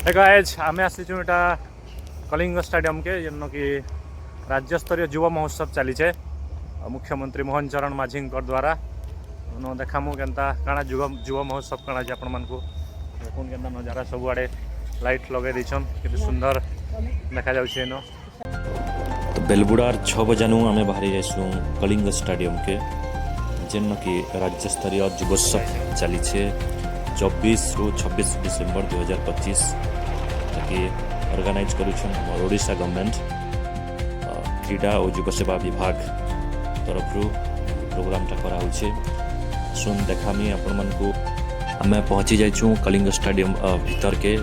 Guys आम आसीचु एटा Kalinga stadium के जेन कि राज्य स्तरीय युवा महोत्सव चलीचे मुख्यमंत्री मोहन चरण माझी द्वारा देखामु केन्ता काଣା युवा महोत्सव काଣା आपण मानकु देखुन केन्ता नजारा सब आड़े लाइट लगे दीछन केते सुंदर देखा जाउछे एनो। बेलबुड़ार 6 बजानु आमे बाहरी जाइसु कलिंग स्टेडियम के जेन कि राज्य स्तरीय युवोत्सव चलीछे 24 रु 26 डिसेम्बर 2025 ताकि ऑर्गेनाइज करुछन ओडिशा गवर्नमेंट क्रीडा और युव सेवा विभाग तरफ प्रोग्रामटा करा होछे। सुन देखामी आपण मानकु आमे पहुंची जाइछु कलिंग स्टेडियम भीतर के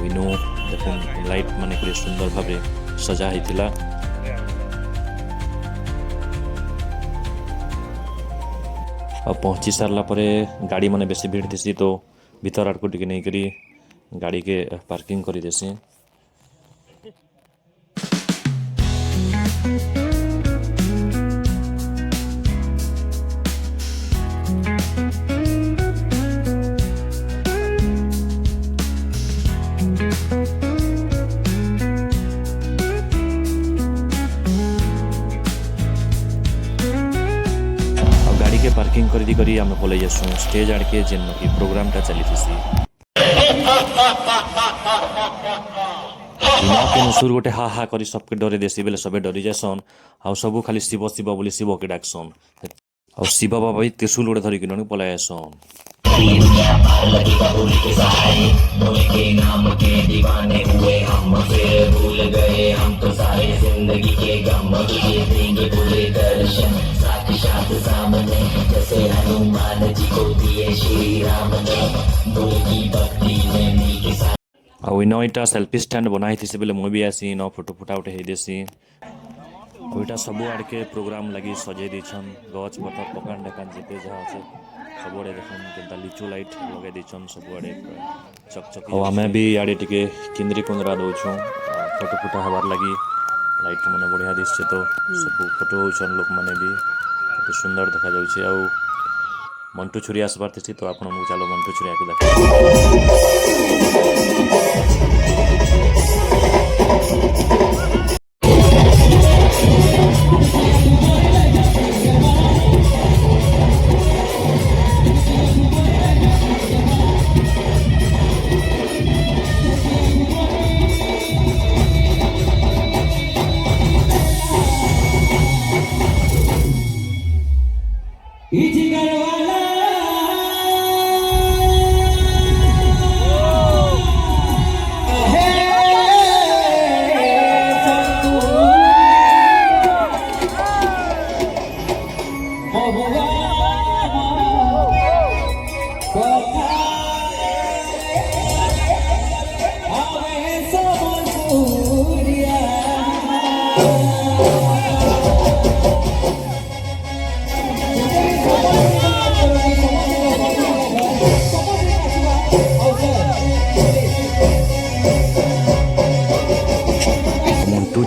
इनो देखुन लाइट माने के सुंदर भाबे सजा हिथिला। पहुँची सारला परे गाड़ी माने बेसी भीड़ थी तो भीतर आड़ को टिके नहीं करी गाड़ी के पार्किंग करी देसी। पार्किंग करी आम पलि जासु स्टेज आड़ के जेन कि प्रोग्रामटा चली सुर गोटे हा हा करी सबके डरे देसी बेले सबे डरी जासन आ सबू खाली शिव शिव बोली शिव के डाकसन आ शिव बाबा भी त्रिशूल गोटे धरिक पलाई आसन। ଆଉ ଇନ ଇଟା ସେଲ୍ଫି ଷ୍ଟାଣ୍ଡ ବନା ହେଇଥିସି ବେଲେ ମୁଁ ବି ଆସି ଇନ ଫଟୋ ଫୁଟା ଉଠେ ହେଇଦେସି। ଆଉ ଇଟା ସବୁ ଆଡ଼କେ ପ୍ରୋଗ୍ରାମ ଲାଗି ସଜେଇ ଦେଇଛନ୍ ଗଛ ପତର ପକାନ ଡେକାନ ଯେତେ ଯାହା ଅଛେ ସବୁଆଡ଼େ ଦେଖୁନ୍ କେନ୍ତା ଲିଚୁ ଲାଇଟ୍ ଲଗେଇ ଦେଇଛନ୍ ସବୁଆଡ଼େ ଚକଚକ। ଆଉ ଆମେ ବି ଇଆଡ଼େ ଟିକେ କିନ୍ଦ୍ରି କୁନ୍ଦ୍ରା ଦଉଛୁଁ ଫଟୋ ଫୁଟା ହେବାର୍ ଲାଗି ଲାଇଟ୍ ମାନେ ବଢ଼ିଆ ଦିଶଛେ ତ ସବୁ ଫଟୋ ହଉଛନ୍ ଲୋକମାନେ ବି କେତେ ସୁନ୍ଦର ଦେଖାଯାଉଛେ। ଆଉ ମଣ୍ଟୁ ଛୁରୀ ଆସିବାର ଥିସି ତ ଆପଣଙ୍କୁ ଚାଲ ମଣ୍ଟୁ ଛୁରୀକୁ ଦେଖ।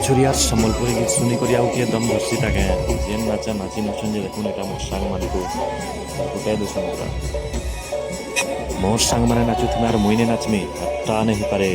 छुरियार सम्बलपुरी गीत सुनी करी आउ के दम धरसी ताके जेन नाचा नाची नछन जे देखुन एटा मोर संग माने को उठाय दसन मोर संग माने नाचु थमार मुइने नाचमी ता नहीं पारे।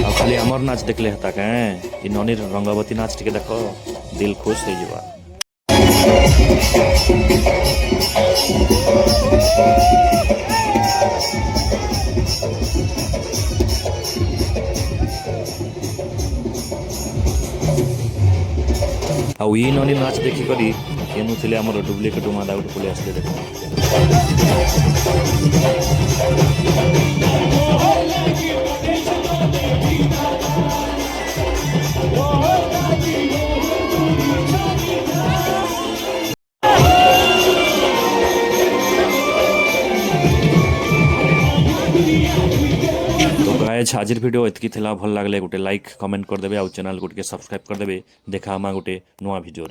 ଆଉ ଖାଲି ଆମର ନାଚ ଦେଖିଲେ ହେତା କାଏଁ ଇ ନନୀର ରଙ୍ଗବତୀ ନାଚ ଟିକେ ଦେଖ ଦିଲ ଖୁସ ହେଇଯିବା। ଆଉ ଇ ନନୀ ନାଚ ଦେଖିକରି କେନୁ ଥିଲେ ଆମର ଡୁପ୍ଲିକେଟ ମାଦା ଗୋଟେ ପଳେଇ ଆସିଲେ ଦେଖ। तो गाइज आज वीडियो एतकी थिला भल लागले गोटे लाइक कमेंट करदेबे आ चैनल को टिके सब्सक्राइब करदेबे देखा गोटे नुआ वीडियो रे।